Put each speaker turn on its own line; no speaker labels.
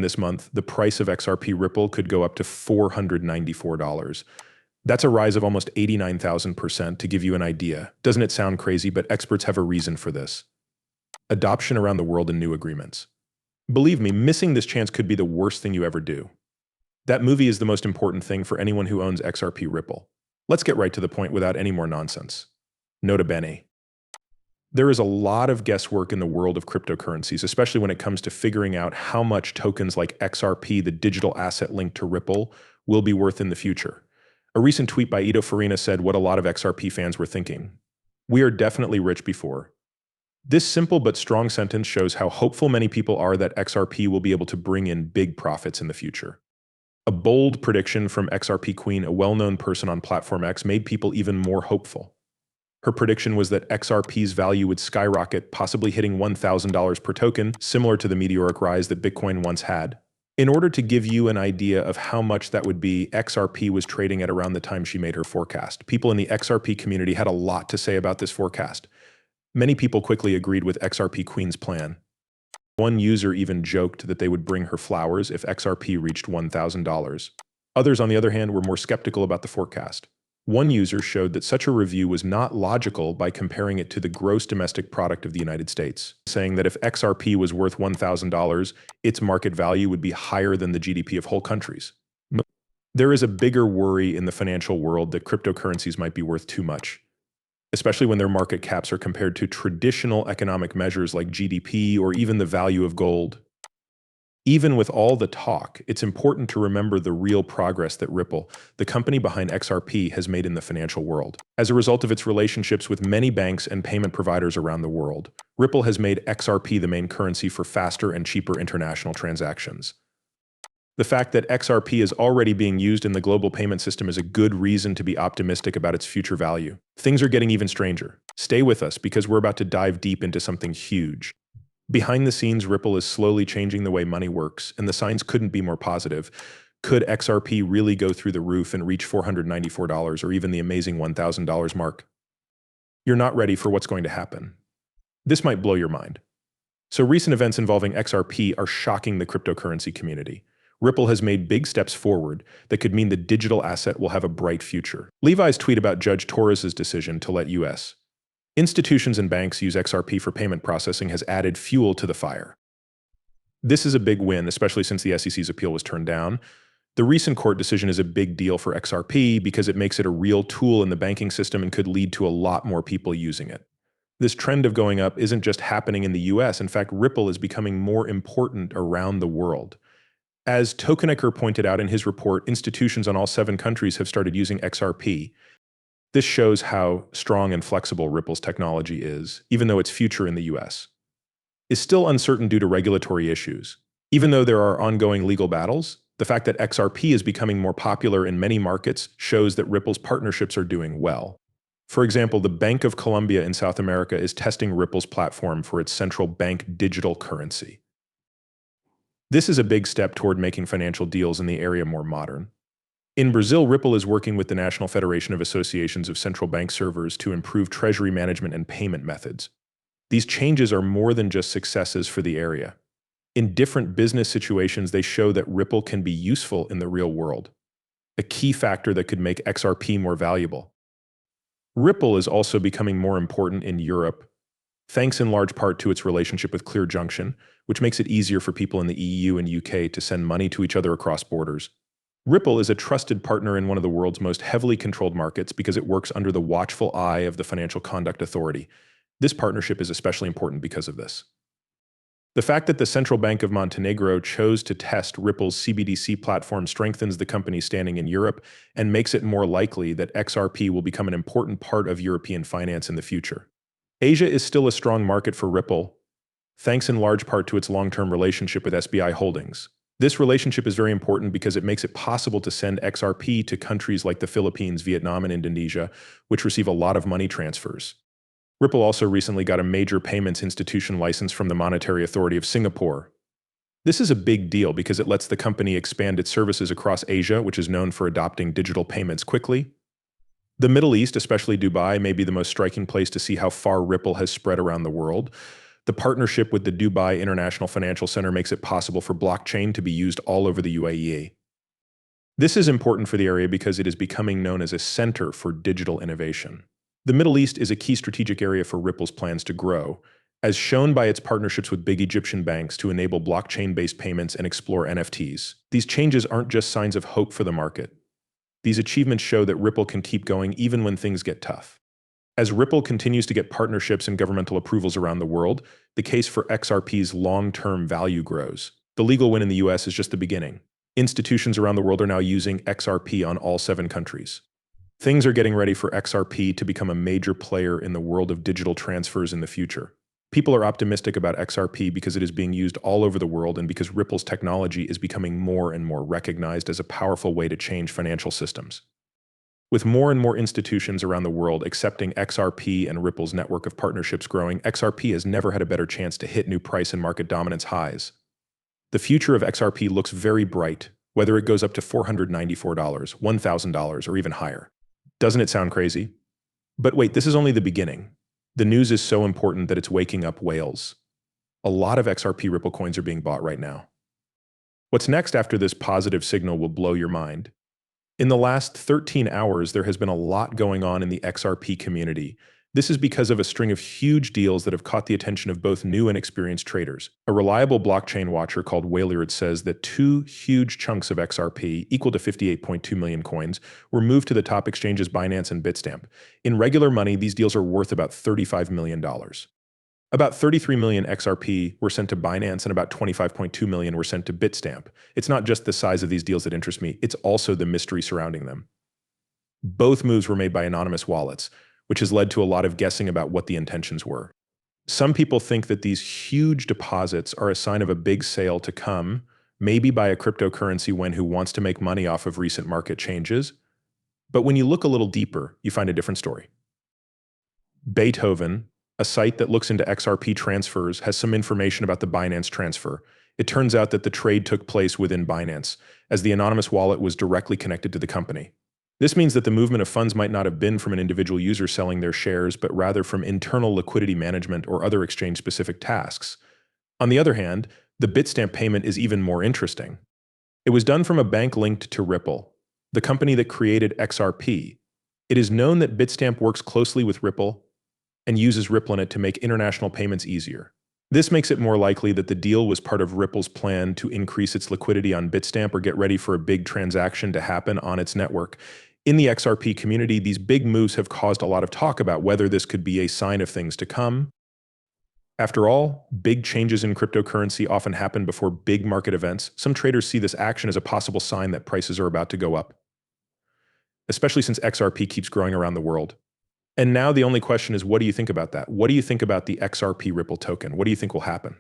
This month, the price of XRP Ripple could go up to $494. That's a rise of almost 89,000% to give you an idea. Doesn't it sound crazy? But experts have a reason for this. Adoption around the world and new agreements. Believe me, missing this chance could be the worst thing you ever do. That movie is the most important thing for anyone who owns XRP Ripple. Let's get right to the point without any more nonsense. Nota bene. There is a lot of guesswork in the world of cryptocurrencies, especially when it comes to figuring out how much tokens like XRP, the digital asset linked to Ripple, will be worth in the future. A recent tweet by Ito Farina said what a lot of XRP fans were thinking. We are definitely rich before. This simple but strong sentence shows how hopeful many people are that XRP will be able to bring in big profits in the future. A bold prediction from XRP Queen, a well-known person on Platform X, made people even more hopeful. Her prediction was that XRP's value would skyrocket, possibly hitting $1,000 per token, similar to the meteoric rise that Bitcoin once had. In order to give you an idea of how much that would be, XRP was trading at around the time she made her forecast. People in the XRP community had a lot to say about this forecast. Many people quickly agreed with XRP Queen's plan. One user even joked that they would bring her flowers if XRP reached $1,000. Others, on the other hand, were more skeptical about the forecast. One user showed that such a review was not logical by comparing it to the gross domestic product of the United States, saying that if XRP was worth $1,000, its market value would be higher than the GDP of whole countries. There is a bigger worry in the financial world that cryptocurrencies might be worth too much, especially when their market caps are compared to traditional economic measures like GDP or even the value of gold. Even with all the talk, it's important to remember the real progress that Ripple, the company behind XRP, has made in the financial world. As a result of its relationships with many banks and payment providers around the world, Ripple has made XRP the main currency for faster and cheaper international transactions. The fact that XRP is already being used in the global payment system is a good reason to be optimistic about its future value. Things are getting even stranger. Stay with us because we're about to dive deep into something huge. Behind the scenes, Ripple is slowly changing the way money works, and the signs couldn't be more positive. Could XRP really go through the roof and reach $494 or even the amazing $1,000 mark? You're not ready for what's going to happen. This might blow your mind. So recent events involving XRP are shocking the cryptocurrency community. Ripple has made big steps forward that could mean the digital asset will have a bright future. Levi's tweet about Judge Torres's decision to let U.S. institutions and banks use XRP for payment processing has added fuel to the fire. This is a big win, especially since the SEC's appeal was turned down. The recent court decision is a big deal for XRP because it makes it a real tool in the banking system and could lead to a lot more people using it. This trend of going up isn't just happening in the US. In fact, Ripple is becoming more important around the world. As Tokenecker pointed out in his report, institutions on all 7 countries have started using XRP. This shows how strong and flexible Ripple's technology is, even though its future in the US is still uncertain due to regulatory issues. Even though there are ongoing legal battles, the fact that XRP is becoming more popular in many markets shows that Ripple's partnerships are doing well. For example, the Bank of Colombia in South America is testing Ripple's platform for its central bank digital currency. This is a big step toward making financial deals in the area more modern. In Brazil, Ripple is working with the National Federation of Associations of Central Bank Servers to improve treasury management and payment methods. These changes are more than just successes for the area. In different business situations, they show that Ripple can be useful in the real world, a key factor that could make XRP more valuable. Ripple is also becoming more important in Europe, thanks in large part to its relationship with Clear Junction, which makes it easier for people in the EU and UK to send money to each other across borders. Ripple is a trusted partner in one of the world's most heavily controlled markets because it works under the watchful eye of the Financial Conduct Authority. This partnership is especially important because of this. The fact that the Central Bank of Montenegro chose to test Ripple's CBDC platform strengthens the company's standing in Europe and makes it more likely that XRP will become an important part of European finance in the future. Asia is still a strong market for Ripple, thanks in large part to its long-term relationship with SBI Holdings. This relationship is very important because it makes it possible to send XRP to countries like the Philippines, Vietnam, and Indonesia, which receive a lot of money transfers. Ripple also recently got a major payments institution license from the Monetary Authority of Singapore. This is a big deal because it lets the company expand its services across Asia, which is known for adopting digital payments quickly. The Middle East, especially Dubai, may be the most striking place to see how far Ripple has spread around the world. The partnership with the Dubai International Financial Center makes it possible for blockchain to be used all over the UAE. This is important for the area because it is becoming known as a center for digital innovation. The Middle East is a key strategic area for Ripple's plans to grow, as shown by its partnerships with big Egyptian banks to enable blockchain-based payments and explore NFTs. These changes aren't just signs of hope for the market. These achievements show that Ripple can keep going even when things get tough. As Ripple continues to get partnerships and governmental approvals around the world, the case for XRP's long-term value grows. The legal win in the US is just the beginning. Institutions around the world are now using XRP on all 7 countries. Things are getting ready for XRP to become a major player in the world of digital transfers in the future. People are optimistic about XRP because it is being used all over the world and because Ripple's technology is becoming more and more recognized as a powerful way to change financial systems. With more and more institutions around the world accepting XRP and Ripple's network of partnerships growing, XRP has never had a better chance to hit new price and market dominance highs. The future of XRP looks very bright, whether it goes up to $494, $1,000, or even higher. Doesn't it sound crazy? But wait, this is only the beginning. The news is so important that it's waking up whales. A lot of XRP Ripple coins are being bought right now. What's next after this positive signal will blow your mind. In the last 13 hours, there has been a lot going on in the XRP community. This is because of a string of huge deals that have caught the attention of both new and experienced traders. A reliable blockchain watcher called Whaleyard says that 2 huge chunks of XRP, equal to 58.2 million coins, were moved to the top exchanges Binance and Bitstamp. In regular money, these deals are worth about $35 million. About 33 million XRP were sent to Binance and about 25.2 million were sent to Bitstamp. It's not just the size of these deals that interest me, it's also the mystery surrounding them. Both moves were made by anonymous wallets, which has led to a lot of guessing about what the intentions were. Some people think that these huge deposits are a sign of a big sale to come, maybe by a cryptocurrency who wants to make money off of recent market changes. But when you look a little deeper, you find a different story. Beethoven, a site that looks into XRP transfers, has some information about the Binance transfer. It turns out that the trade took place within Binance, as the anonymous wallet was directly connected to the company. This means that the movement of funds might not have been from an individual user selling their shares, but rather from internal liquidity management or other exchange-specific tasks. On the other hand, the Bitstamp payment is even more interesting. It was done from a bank linked to Ripple, the company that created XRP. It is known that Bitstamp works closely with Ripple and uses Ripple in it to make international payments easier. This makes it more likely that the deal was part of Ripple's plan to increase its liquidity on Bitstamp or get ready for a big transaction to happen on its network. In the XRP community, these big moves have caused a lot of talk about whether this could be a sign of things to come. After all, big changes in cryptocurrency often happen before big market events. Some traders see this action as a possible sign that prices are about to go up, especially since XRP keeps growing around the world. And now the only question is, what do you think about that? What do you think about the XRP Ripple token? What do you think will happen?